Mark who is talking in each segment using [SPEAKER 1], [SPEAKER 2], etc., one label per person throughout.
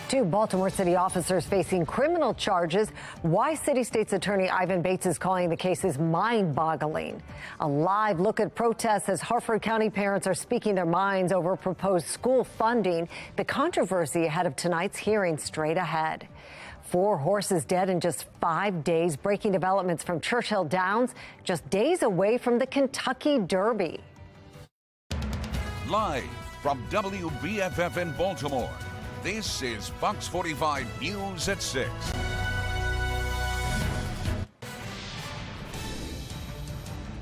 [SPEAKER 1] Two Baltimore City officers facing criminal charges. Why City State's Attorney Ivan Bates is calling the cases mind-boggling. A live look at protests as Harford County parents are speaking their minds over proposed school funding. The controversy ahead of tonight's hearing straight ahead. 4 horses dead in just 5 days. Breaking developments from Churchill Downs, just days away from the Kentucky Derby.
[SPEAKER 2] Live from WBFF in Baltimore, this is Fox 45 News at 6.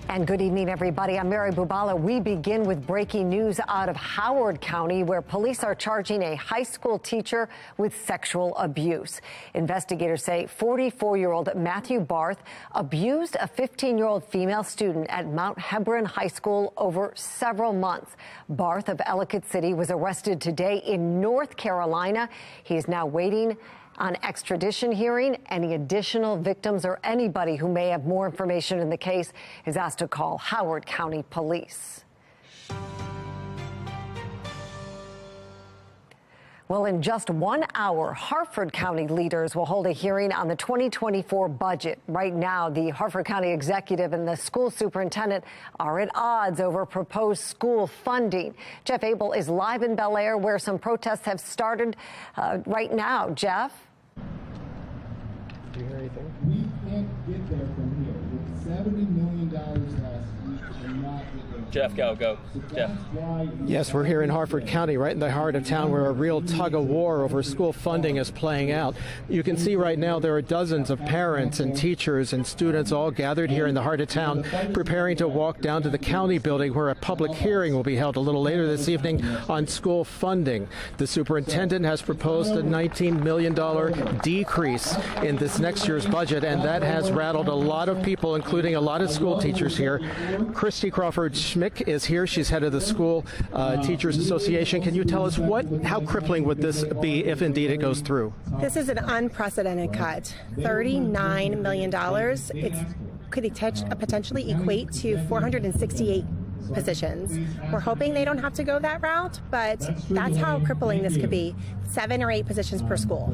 [SPEAKER 1] And good evening, everybody. I'm Mary Bubala. We begin with breaking news out of Howard County, where police are charging a high school teacher with sexual abuse. Investigators say 44-year-old Matthew Barth abused a 15-year-old female student at Mount Hebron High School over several months. Barth of Ellicott City was arrested today in North Carolina. He is now waiting on extradition hearing. Any additional victims or anybody who may have more information in the case is asked to call Howard County Police. Well, in just 1 hour, Harford County leaders will hold a hearing on the 2024 budget. Right now, the Harford County executive and the school superintendent are at odds over proposed school funding. Jeff Abel is live in Bel Air, where some protests have started right now. Jeff?
[SPEAKER 3] Do you hear anything?
[SPEAKER 4] We can't get there from here. With $70 million less, we cannot get there.
[SPEAKER 5] Jeff, go. Jeff.
[SPEAKER 3] Yes, we're here in Harford County, right in the heart of town, where a real tug-of-war over school funding is playing out. You can see right now there are dozens of parents and teachers and students all gathered here in the heart of town, preparing to walk down to the county building, where a public hearing will be held a little later this evening on school funding. The superintendent has proposed a $19 million decrease in this next year's budget, and that has rattled a lot of people, including a lot of school teachers here. Christy Crawford-Schmick is here. She's head of the School Teachers Association. Can you tell us how crippling would this be if indeed it goes through?
[SPEAKER 6] This is an unprecedented cut. $39 million. It could potentially equate to 468 positions. We're hoping they don't have to go that route, but that's how crippling this could be. 7 or 8 positions per school.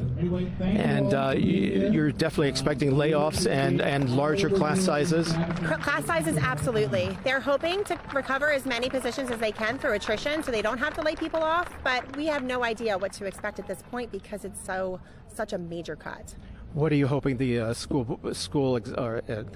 [SPEAKER 3] And you're definitely expecting layoffs and larger class sizes?
[SPEAKER 6] Class sizes, absolutely. They're hoping to recover as many positions as they can through attrition, so they don't have to lay people off, but we have no idea what to expect at this point because it's such a major cut.
[SPEAKER 3] What are you hoping the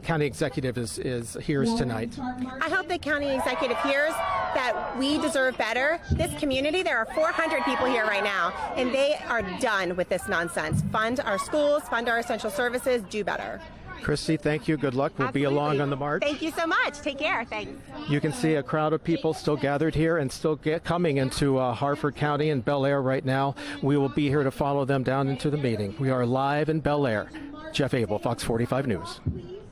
[SPEAKER 3] county executive hears tonight?
[SPEAKER 6] I hope the county executive hears that we deserve better. This community, there are 400 people here right now, and they are done with this nonsense. Fund our schools, fund our essential services, do better.
[SPEAKER 3] Christy, thank you. Good luck. We'll
[SPEAKER 6] Absolutely.
[SPEAKER 3] be along on the march.
[SPEAKER 6] Thank you so much. Take care. Thanks.
[SPEAKER 3] You can see a crowd of people still gathered here and still coming into Harford County and Bel Air right now. We will be here to follow them down into the meeting. We are live in Bel Air. Jeff Abel, Fox 45 News.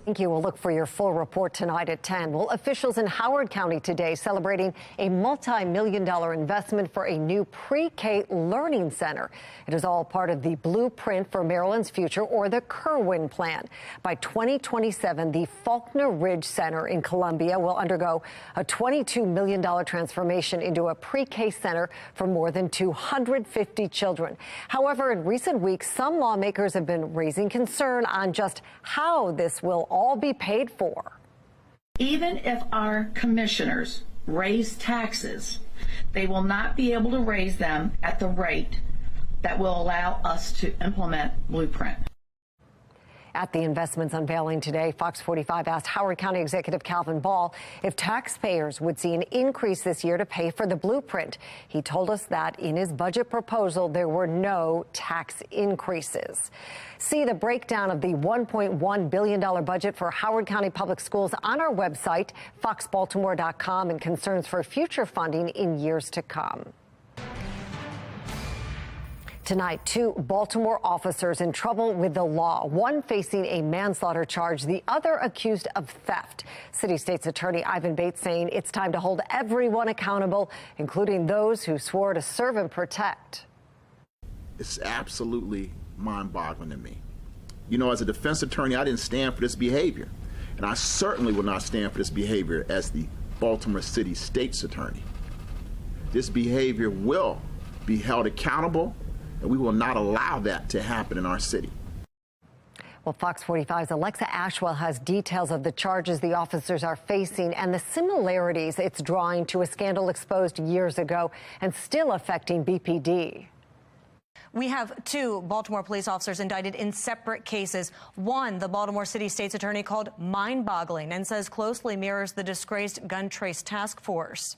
[SPEAKER 1] Thank you. We'll look for your full report tonight at 10. Well, officials in Howard County today celebrating a multi-million-dollar investment for a new pre-K learning center. It is all part of the blueprint for Maryland's future, or the Kerwin plan. By 2027, the Faulkner Ridge Center in Columbia will undergo a $22 million transformation into a pre-K center for more than 250 children. However, in recent weeks, some lawmakers have been raising concern on just how this will all be paid for.
[SPEAKER 7] Even if our commissioners raise taxes, they will not be able to raise them at the rate that will allow us to implement Blueprint.
[SPEAKER 1] At the investments unveiling today, Fox 45 asked Howard County Executive Calvin Ball if taxpayers would see an increase this year to pay for the blueprint. He told us that in his budget proposal, there were no tax increases. See the breakdown of the $1.1 billion budget for Howard County Public Schools on our website, foxbaltimore.com, and concerns for future funding in years to come. Tonight, 2 Baltimore officers in trouble with the law, one facing a manslaughter charge, the other accused of theft. City State's Attorney Ivan Bates saying it's time to hold everyone accountable, including those who swore to serve and protect.
[SPEAKER 8] It's absolutely mind-boggling to me. You know, as a defense attorney, I didn't stand for this behavior, and I certainly will not stand for this behavior as the Baltimore City State's Attorney. This behavior will be held accountable, and we will not allow that to happen in our city.
[SPEAKER 1] Well, Fox 45's Alexa Ashwell has details of the charges the officers are facing and the similarities it's drawing to a scandal exposed years ago and still affecting BPD.
[SPEAKER 9] We have 2 Baltimore police officers indicted in separate cases. One, the Baltimore City State's attorney called mind-boggling and says closely mirrors the disgraced gun trace task force.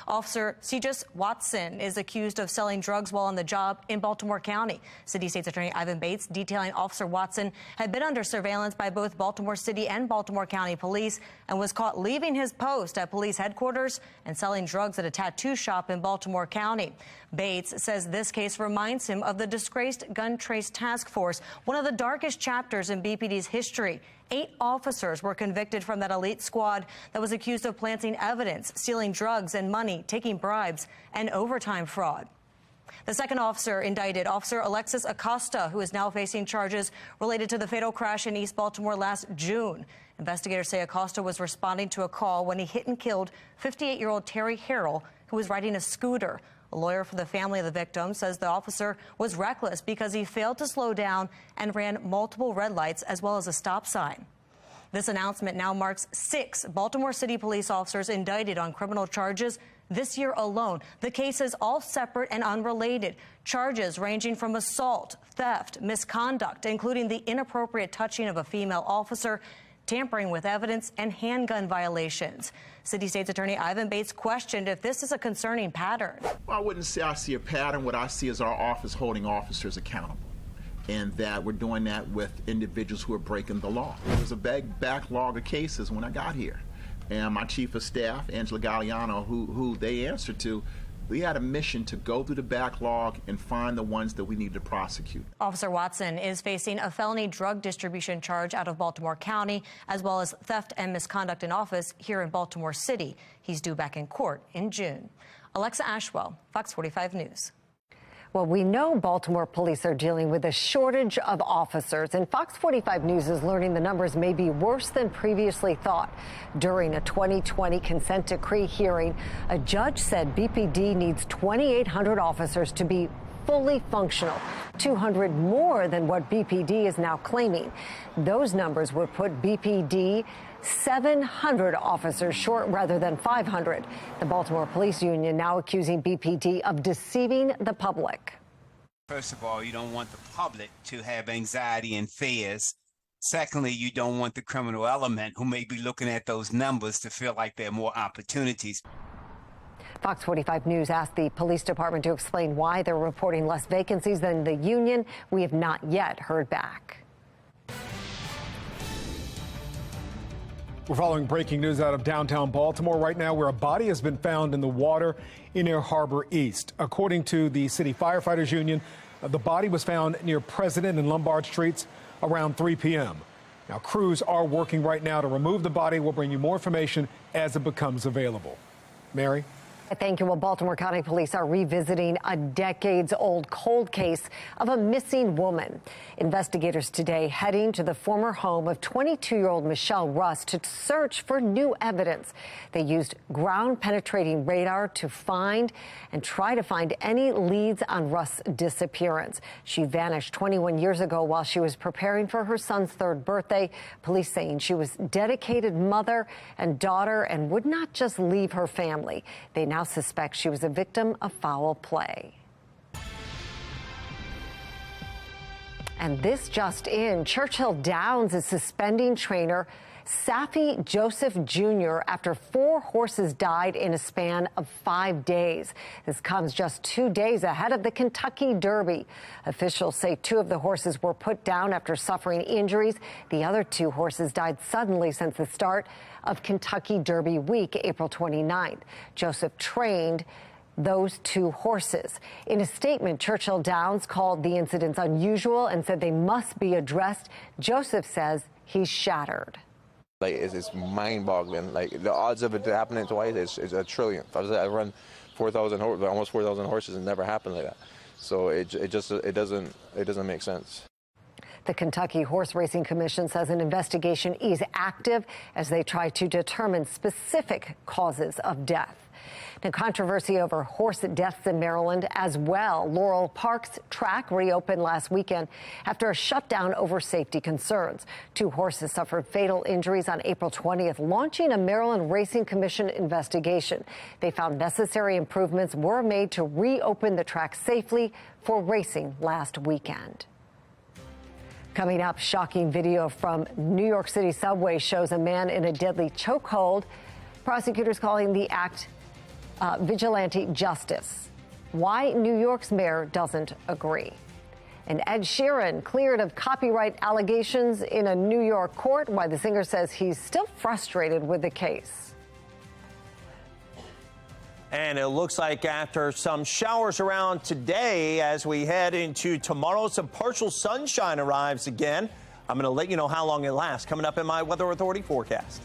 [SPEAKER 9] Officer C.J. Watson is accused of selling drugs while on the job in Baltimore County. City State's Attorney Ivan Bates detailing Officer Watson had been under surveillance by both Baltimore City and Baltimore County police and was caught leaving his post at police headquarters and selling drugs at a tattoo shop in Baltimore County. Bates says this case reminds him of the disgraced gun trace task force, one of the darkest chapters in BPD's history. 8 officers were convicted from that elite squad that was accused of planting evidence, stealing drugs and money, taking bribes, and overtime fraud. The second officer indicted, Officer Alexis Acosta, who is now facing charges related to the fatal crash in East Baltimore last June. Investigators say Acosta was responding to a call when he hit and killed 58-year-old Terry Harrell, who was riding a scooter. A lawyer for the family of the victim says the officer was reckless because he failed to slow down and ran multiple red lights as well as a stop sign. This announcement now marks 6 Baltimore City police officers indicted on criminal charges this year alone. The cases all separate and unrelated. Charges ranging from assault, theft, misconduct, including the inappropriate touching of a female officer, tampering with evidence, and handgun violations. City State's Attorney Ivan Bates questioned if this is a concerning pattern.
[SPEAKER 8] Well, I wouldn't say I see a pattern. What I see is our office holding officers accountable, and that we're doing that with individuals who are breaking the law. There was a big backlog of cases when I got here, and my chief of staff, Angela Galliano, who they answered to, we had a mission to go through the backlog and find the ones that we need to prosecute.
[SPEAKER 9] Officer Watson is facing a felony drug distribution charge out of Baltimore County, as well as theft and misconduct in office here in Baltimore City. He's due back in court in June. Alexa Ashwell, Fox 45 News.
[SPEAKER 1] Well, we know Baltimore police are dealing with a shortage of officers, and Fox 45 News is learning the numbers may be worse than previously thought. During a 2020 consent decree hearing, a judge said BPD needs 2,800 officers to be fully functional, 200 more than what BPD is now claiming. Those numbers would put BPD 700 officers short rather than 500. The Baltimore Police Union now accusing BPD of deceiving the public.
[SPEAKER 10] First of all, you don't want the public to have anxiety and fears. Secondly, you don't want the criminal element who may be looking at those numbers to feel like there are more opportunities.
[SPEAKER 1] Fox 45 News asked the police department to explain why they're reporting less vacancies than the union. We have not yet heard back.
[SPEAKER 11] We're following breaking news out of downtown Baltimore right now, where a body has been found in the water in Air Harbor East. According to the City Firefighters Union, the body was found near President and Lombard Streets around 3 p.m. Now, crews are working right now to remove the body. We'll bring you more information as it becomes available. Mary?
[SPEAKER 1] Thank you. Well, Baltimore County Police are revisiting a decades-old cold case of a missing woman. Investigators today heading to the former home of 22-year-old Michelle Russ to search for new evidence. They used ground-penetrating radar to find and try to find any leads on Russ' disappearance. She vanished 21 years ago while she was preparing for her son's 3rd birthday. Police saying she was a dedicated mother and daughter and would not just leave her family. They now suspect she was a victim of foul play. And this just in, Churchill Downs is suspending trainer Safi Joseph Jr. after 4 horses died in a span of 5 days. This comes just 2 days ahead of the Kentucky Derby. Officials say 2 of the horses were put down after suffering injuries. The other 2 horses died suddenly since the start of Kentucky Derby week, April 29th. Joseph trained those 2 horses. In a statement, Churchill Downs called the incidents unusual and said they must be addressed. Joseph says he's shattered.
[SPEAKER 12] Like, it's mind-boggling. Like, the odds of it happening twice is a trillion. I run 4,000 almost 4,000 horses, and it never happened like that. So it doesn't make sense.
[SPEAKER 1] The Kentucky Horse Racing Commission says an investigation is active as they try to determine specific causes of death. Now, controversy over horse deaths in Maryland as well. Laurel Park's track reopened last weekend after a shutdown over safety concerns. 2 horses suffered fatal injuries on April 20th, launching a Maryland Racing Commission investigation. They found necessary improvements were made to reopen the track safely for racing last weekend. Coming up, shocking video from New York City subway shows a man in a deadly chokehold. Prosecutors calling the act vigilante justice. Why New York's mayor doesn't agree. And Ed Sheeran cleared of copyright allegations in a New York court. Why the singer says he's still frustrated with the case.
[SPEAKER 13] And it looks like after some showers around today, as we head into tomorrow, some partial sunshine arrives again. I'm going to let you know how long it lasts coming up in my Weather Authority forecast.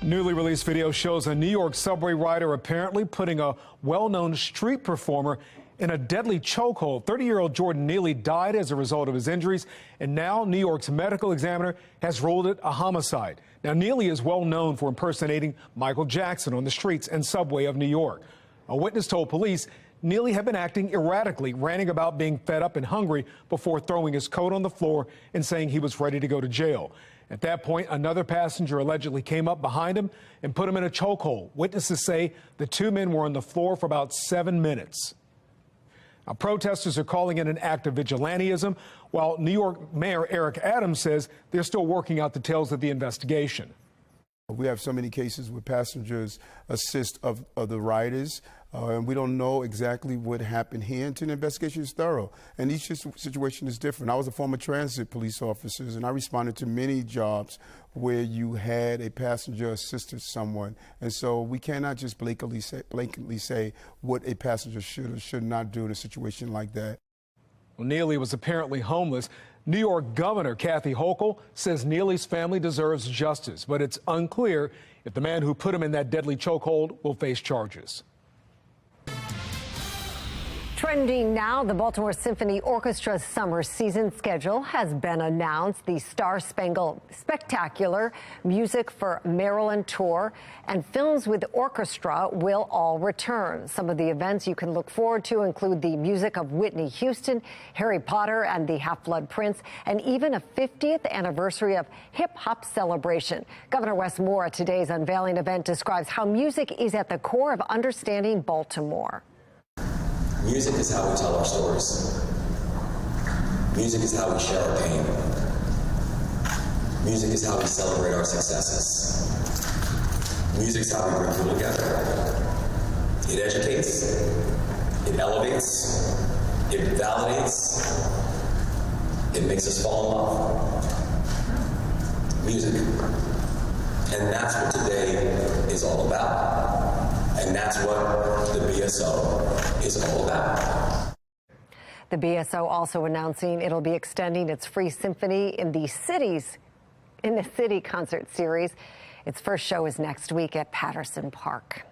[SPEAKER 11] Newly released video shows a New York subway rider apparently putting a well-known street performer in a deadly chokehold. 30-year-old Jordan Neely died as a result of his injuries, and now New York's medical examiner has ruled it a homicide. Now, Neely is well known for impersonating Michael Jackson on the streets and subway of New York. A witness told police Neely had been acting erratically, ranting about being fed up and hungry before throwing his coat on the floor and saying he was ready to go to jail. At that point, another passenger allegedly came up behind him and put him in a chokehold. Witnesses say the 2 men were on the floor for about 7 minutes. Now, protesters are calling it an act of vigilantism, while New York Mayor Eric Adams says they're still working out details of the investigation.
[SPEAKER 14] We have so many cases where passengers assist of the riders And we don't know exactly what happened here until the investigation is thorough. And each situation is different. I was a former transit police officer, and I responded to many jobs where you had a passenger assisted someone. And so we cannot just blatantly say what a passenger should or should not do in a situation like that.
[SPEAKER 11] Well, Neely was apparently homeless. New York Governor Kathy Hochul says Neely's family deserves justice, but it's unclear if the man who put him in that deadly chokehold will face charges.
[SPEAKER 1] Trending now, the Baltimore Symphony Orchestra's summer season schedule has been announced. The Star Spangled Spectacular, Music for Maryland tour, and Films with Orchestra will all return. Some of the events you can look forward to include the music of Whitney Houston, Harry Potter and the Half-Blood Prince, and even a 50th anniversary of hip-hop celebration. Governor Wes Moore at today's unveiling event describes how music is at the core of understanding Baltimore.
[SPEAKER 15] Music is how we tell our stories. Music is how we share our pain. Music is how we celebrate our successes. Music is how we bring people together. It educates, it elevates, it validates, it makes us fall in love. Music. And that's what today is all about. And that's what the BSO is all about.
[SPEAKER 1] The BSO also announcing it'll be extending its free symphony in the City concert series. Its first show is next week at Patterson Park.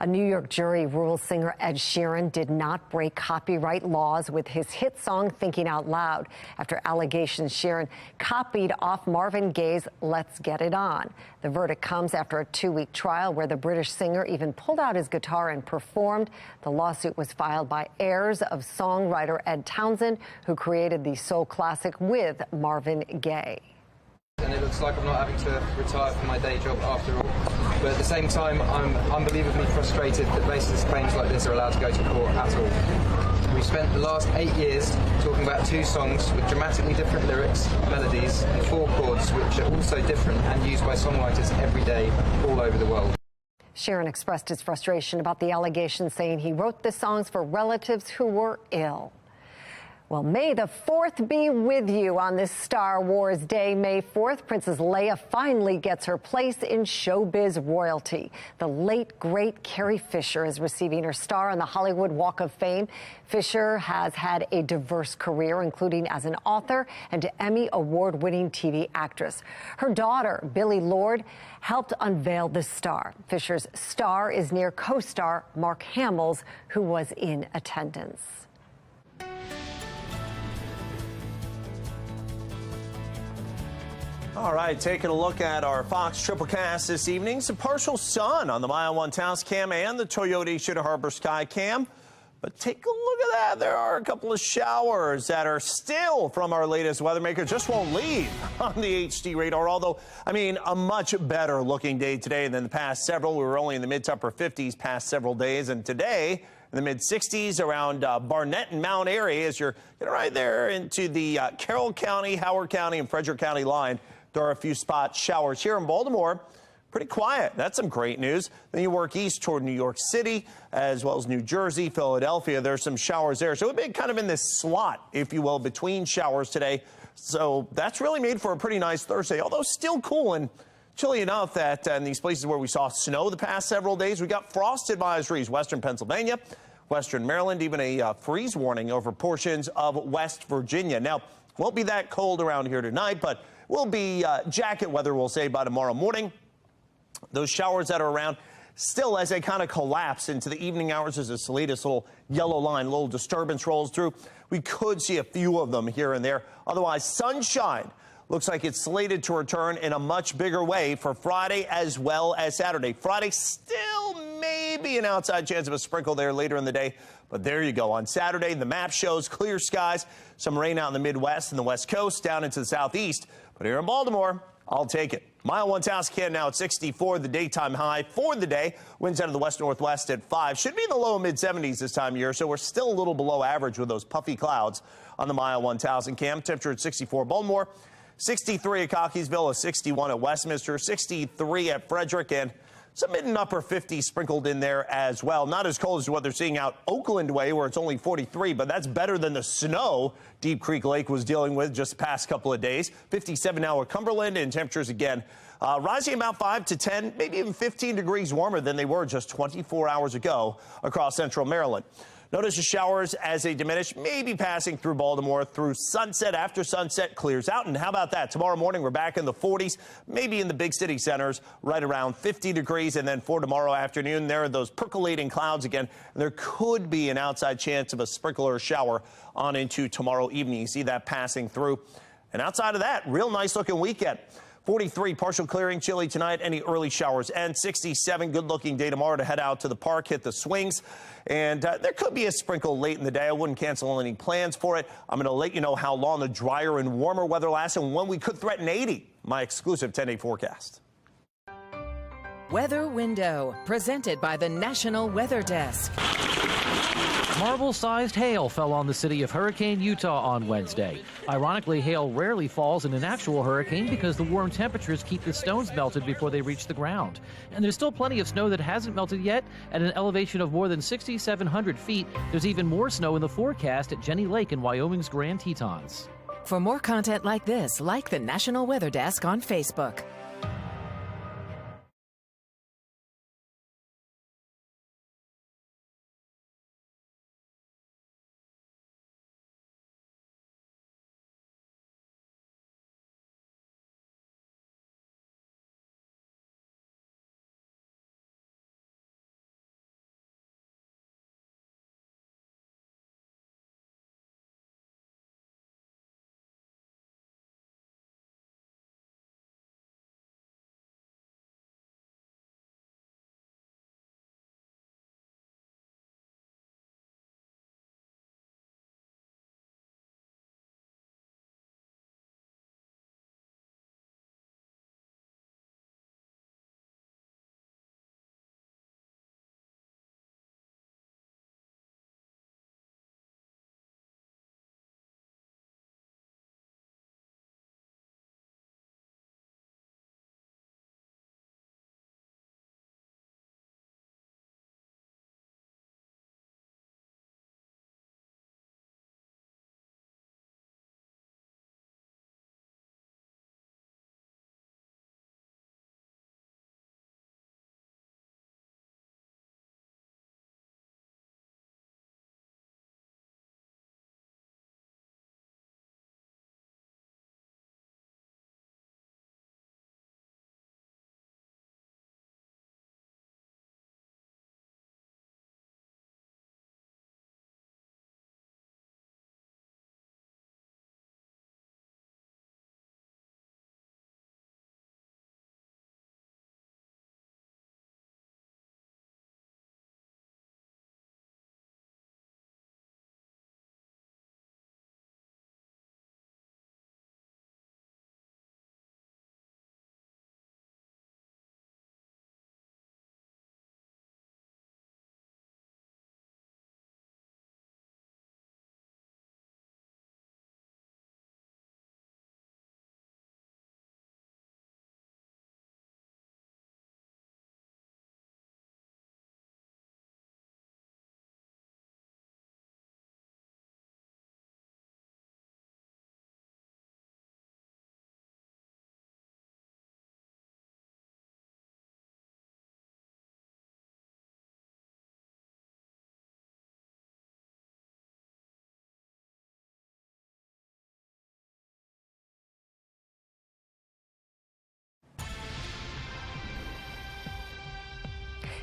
[SPEAKER 1] A New York jury ruled singer Ed Sheeran did not break copyright laws with his hit song Thinking Out Loud after allegations Sheeran copied off Marvin Gaye's Let's Get It On. The verdict comes after a 2-week trial where the British singer even pulled out his guitar and performed. The lawsuit was filed by heirs of songwriter Ed Townsend, who created the soul classic with Marvin Gaye.
[SPEAKER 16] And it looks like I'm not having to retire from my day job after all. But at the same time, I'm unbelievably frustrated that baseless claims like this are allowed to go to court at all. We've spent the last 8 years talking about 2 songs with dramatically different lyrics, melodies, and 4 chords, which are also different and used by songwriters every day all over the world.
[SPEAKER 1] Sheeran expressed his frustration about the allegations, saying he wrote the songs for relatives who were ill. Well, may the 4th be with you on this Star Wars Day. May 4th, Princess Leia finally gets her place in showbiz royalty. The late, great Carrie Fisher is receiving her star on the Hollywood Walk of Fame. Fisher has had a diverse career, including as an author and an Emmy award-winning TV actress. Her daughter, Billie Lourd, helped unveil the star. Fisher's star is near co-star Mark Hamill's, who was in attendance.
[SPEAKER 13] All right, taking a look at our Fox Triplecast this evening. Some partial sun on the Mile 1 Taos cam and the Toyota Shooter Harbor Sky cam. But take a look at that. There are a couple of showers that are still from our latest weather maker. Just won't leave on the HD radar. Although, I mean, a much better looking day today than the past several. We were only in the mid to upper 50s past several days. And today, in the mid 60s around Barnett and Mount Airy, as you're getting right there into the Carroll County, Howard County, and Frederick County line. There are a few spot showers here in Baltimore. Pretty quiet. That's some great news. Then you work east toward New York City, as well as New Jersey, Philadelphia. There's some showers there. So we've been kind of in this slot, if you will, between showers today. So that's really made for a pretty nice Thursday, although still cool and chilly enough that in these places where we saw snow the past several days, we got frost advisories. Western Pennsylvania, Western Maryland, even a freeze warning over portions of West Virginia. Now, won't be that cold around here tonight, but will be jacket weather, we'll say, by tomorrow morning. Those showers that are around still as they kind of collapse into the evening hours as this latest little yellow line, little disturbance rolls through. We could see a few of them here and there. Otherwise, sunshine looks like it's slated to return in a much bigger way for Friday as well as Saturday. Friday still maybe an outside chance of a sprinkle there later in the day. But there you go. On Saturday, the map shows clear skies, some rain out in the Midwest and the West Coast down into the Southeast. But here in Baltimore, I'll take it. Mile 1 Taos can now at 64, the daytime high for the day. Winds out of the west-northwest at 5. Should be in the low mid-70s this time of year, so we're still a little below average with those puffy clouds on the Mile 1 Taos and Cam. Temperature at 64 Baltimore, 63 at Cockeysville, a 61 at Westminster, 63 at Frederick, and Some mid and upper 50s sprinkled in there as well. Not as cold as what they're seeing out Oakland way, where it's only 43, but that's better than the snow Deep Creek Lake was dealing with just the past couple of days. 57 now at Cumberland, and temperatures again rising about 5 to 10, maybe even 15 degrees warmer than they were just 24 hours ago across central Maryland. Notice the showers as they diminish, maybe passing through Baltimore through sunset. After sunset clears out. And how about that? Tomorrow morning, we're back in the 40s, maybe in the big city centers, right around 50 degrees. And then for tomorrow afternoon, there are those percolating clouds again. And there could be an outside chance of a sprinkle or a shower on into tomorrow evening. You see that passing through. And outside of that, real nice looking weekend. 43, partial clearing, chilly tonight, any early showers, and 67, good-looking day tomorrow to head out to the park, hit the swings, and there could be a sprinkle late in the day. I wouldn't cancel any plans for it. I'm going to let you know how long the drier and warmer weather lasts and when we could threaten 80. My exclusive 10-day forecast.
[SPEAKER 17] Weather Window, presented by the National Weather Desk.
[SPEAKER 18] Marble-sized hail fell on the city of Hurricane, Utah on Wednesday. Ironically, hail rarely falls in an actual hurricane because the warm temperatures keep the stones melted before they reach the ground. And there's still plenty of snow that hasn't melted yet. At an elevation of more than 6,700 feet, there's even more snow in the forecast at Jenny Lake in Wyoming's Grand Tetons.
[SPEAKER 17] For more content like this, like the National Weather Desk on Facebook.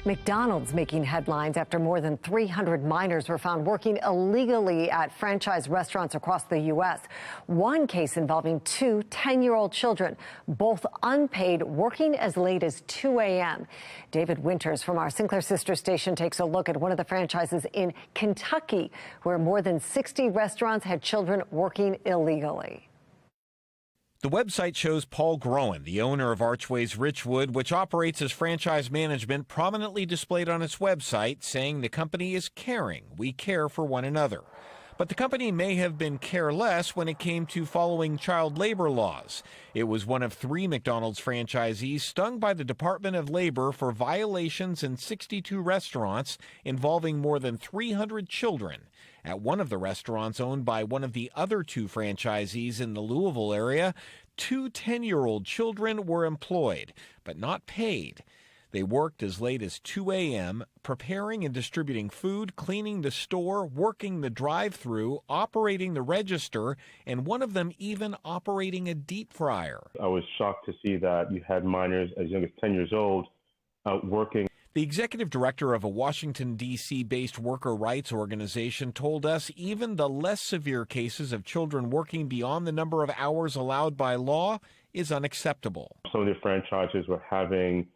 [SPEAKER 1] McDonald's making headlines after more than 300 minors were found working illegally at franchise restaurants across the U.S. One case involving two 10-year-old children, both unpaid, working as late as 2 a.m. David Winters from our Sinclair sister station takes a look at one of the franchises in Kentucky, where more than 60 restaurants had children working illegally.
[SPEAKER 19] The website shows Paul Groen, the owner of Archways Richwood, which operates as franchise management, prominently displayed on its website, saying the company is caring. We care for one another. But the company may have been careless when it came to following child labor laws. It was one of 3 McDonald's franchisees stung by the Department of Labor for violations in 62 restaurants involving more than 300 children. At one of the restaurants owned by one of the other 2 franchisees in the Louisville area, 2 10-year-old children were employed, but not paid. They worked as late as 2 a.m., preparing and distributing food, cleaning the store, working the drive-thru, operating the register, and one of them even operating a deep fryer.
[SPEAKER 20] I was shocked to see that you had minors as young as 10 years old working.
[SPEAKER 19] The executive director of a Washington, D.C.-based worker rights organization told us even the less severe cases of children working beyond the number of hours allowed by law is unacceptable.
[SPEAKER 20] Some of the franchises were having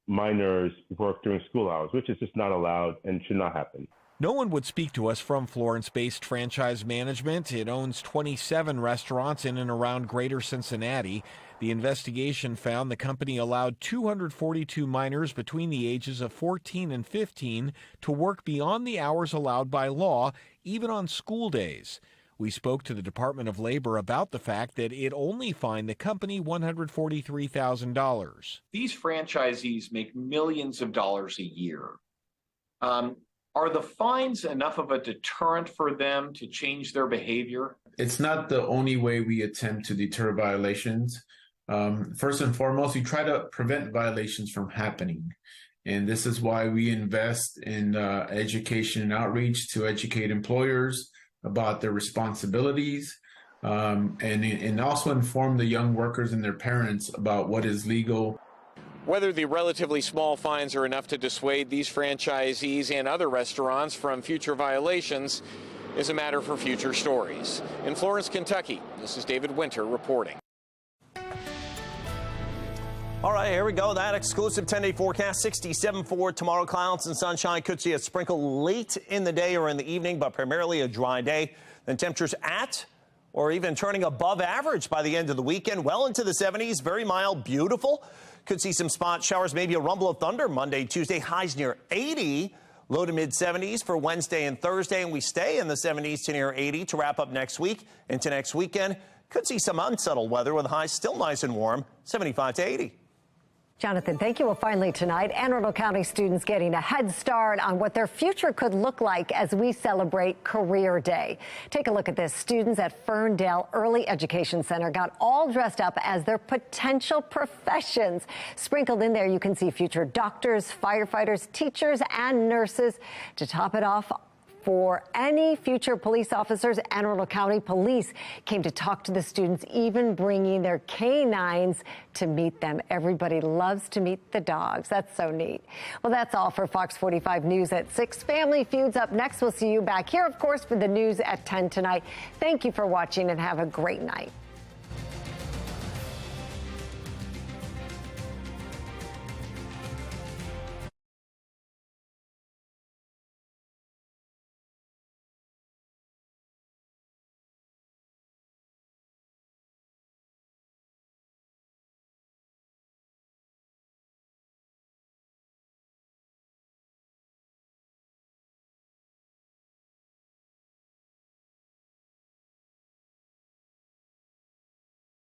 [SPEAKER 20] minors work during school hours, which is just not allowed and should not happen.
[SPEAKER 19] No one would speak to us from Florence-based Franchise Management. It owns 27 restaurants in and around greater Cincinnati. The investigation found the company allowed 242 minors between the ages of 14 and 15 to work beyond the hours allowed by law, even on school days. We spoke to the Department of Labor about the fact that it only fined the company $143,000.
[SPEAKER 21] These franchisees make millions of dollars a year. Are the fines enough of a deterrent for them to change their behavior?
[SPEAKER 22] It's not the only way we attempt to deter violations. First and foremost, we try to prevent violations from happening. And this is why we invest in education and outreach to educate employers about their responsibilities, and also inform the young workers and their parents about what is legal.
[SPEAKER 19] Whether the relatively small fines are enough to dissuade these franchisees and other restaurants from future violations is a matter for future stories. In Florence, Kentucky, this is David Winter reporting.
[SPEAKER 13] All right, here we go. That exclusive 10-day forecast, 67 for tomorrow. Clouds and sunshine. Could see a sprinkle late in the day or in the evening, but primarily a dry day. Then temperatures at or even turning above average by the end of the weekend. Well into the 70s. Very mild, beautiful. Could see some spot showers, maybe a rumble of thunder Monday, Tuesday. Highs near 80. Low to mid 70s for Wednesday and Thursday. And we stay in the 70s to near 80 to wrap up next week. Into next weekend, could see some unsettled weather with highs still nice and warm, 75 to 80.
[SPEAKER 1] Jonathan, thank you. Well, finally tonight, Anne Arundel County students getting a head start on what their future could look like as we celebrate Career Day. Take a look at this. Students at Ferndale Early Education Center got all dressed up as their potential professions. Sprinkled in there, you can see future doctors, firefighters, teachers, and nurses. To top it off, for any future police officers, Anne Arundel County Police came to talk to the students, even bringing their canines to meet them. Everybody loves to meet the dogs. That's so neat. Well, that's all for Fox 45 News at 6. Family Feud's up next. We'll see you back here, of course, for the news at 10 tonight. Thank you for watching and have a great night.